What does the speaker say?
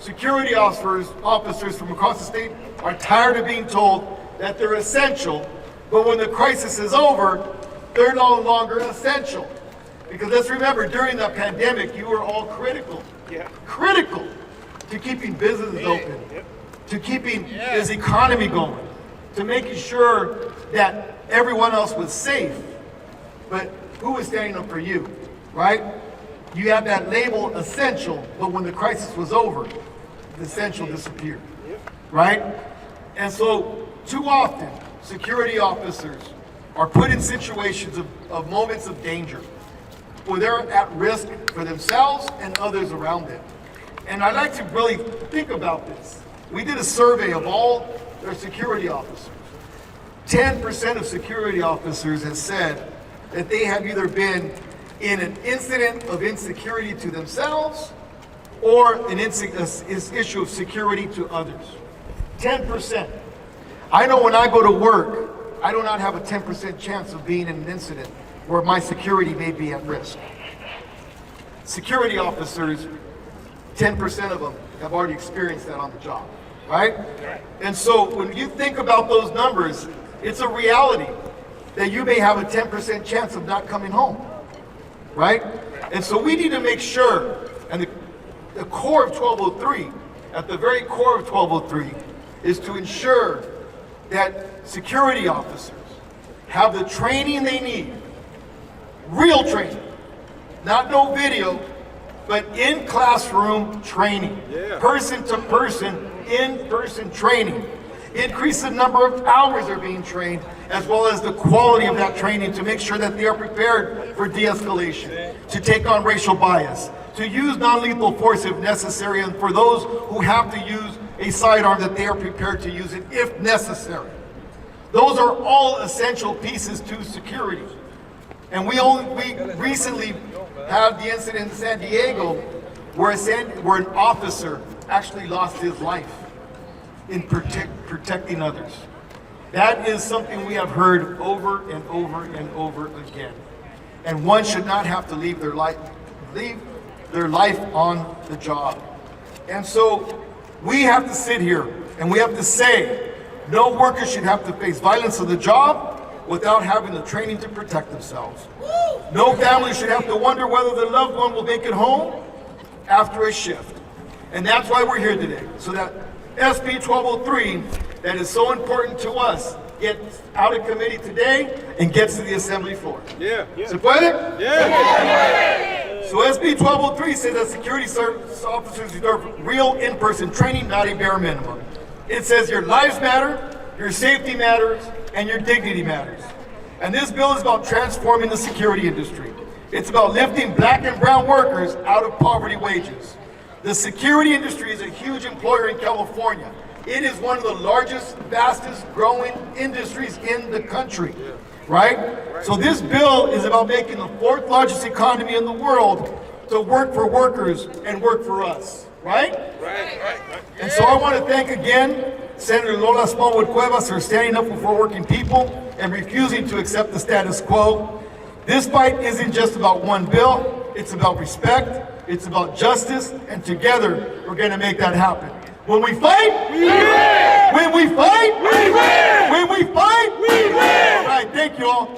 security officers from across the state are tired of being told that they're essential, but when the crisis is over, they're no longer essential. Because let's remember, during the pandemic, you were all critical to keeping businesses open, to keeping this economy going, to making sure that everyone else was safe. But who was standing up for you, right? You had that label essential, but when the crisis was over, the essential disappeared, right? And so too often, security officers are put in situations of moments of danger where they're at risk for themselves and others around them. And I'd like to really think about this. We did a survey of all their security officers. 10% of security officers have said that they have either been in an incident of insecurity to themselves or an issue of security to others. 10%. I know when I go to work, I do not have a 10% chance of being in an incident where my security may be at risk. Security officers, 10% of them have already experienced that on the job, right? And so when you think about those numbers, it's a reality that you may have a 10% chance of not coming home, right? And so we need to make sure, and the core of 1203, at the very core of 1203, is to ensure that security officers have the training they need, real training, not no video, but in classroom training, person to person, in-person training. Increase the number of hours they're being trained, as well as the quality of that training to make sure that they are prepared for de-escalation, to take on racial bias, to use non-lethal force if necessary, and for those who have to use a sidearm, that they are prepared to use it if necessary. Those are all essential pieces to security. And we recently had the incident in San Diego where an officer actually lost his life in protecting others. That is something we have heard over and over and over again. And one should not have to leave their life on the job. And so we have to sit here and we have to say, no worker should have to face violence on the job without having the training to protect themselves. No family should have to wonder whether their loved one will make it home after a shift. And that's why we're here today, so that SB1203, that is so important to us, gets out of committee today and gets to the assembly floor. ¿Se puede? So SB1203 says that security service officers deserve real in-person training, not a bare minimum. It says your lives matter, your safety matters, and your dignity matters. And this bill is about transforming the security industry. It's about lifting black and brown workers out of poverty wages. The security industry is a huge employer in California. It is one of the largest, fastest growing industries in the country, right? So this bill is about making the fourth largest economy in the world to work for workers and work for us, right? And so I want to thank again Senator Lola Smallwood Cuevas for standing up for working people and refusing to accept the status quo. This fight isn't just about one bill, it's about respect, it's about justice, and together we're going to make that happen. When we fight, we win! When we fight, we win! When we fight, we win! All right, thank you all.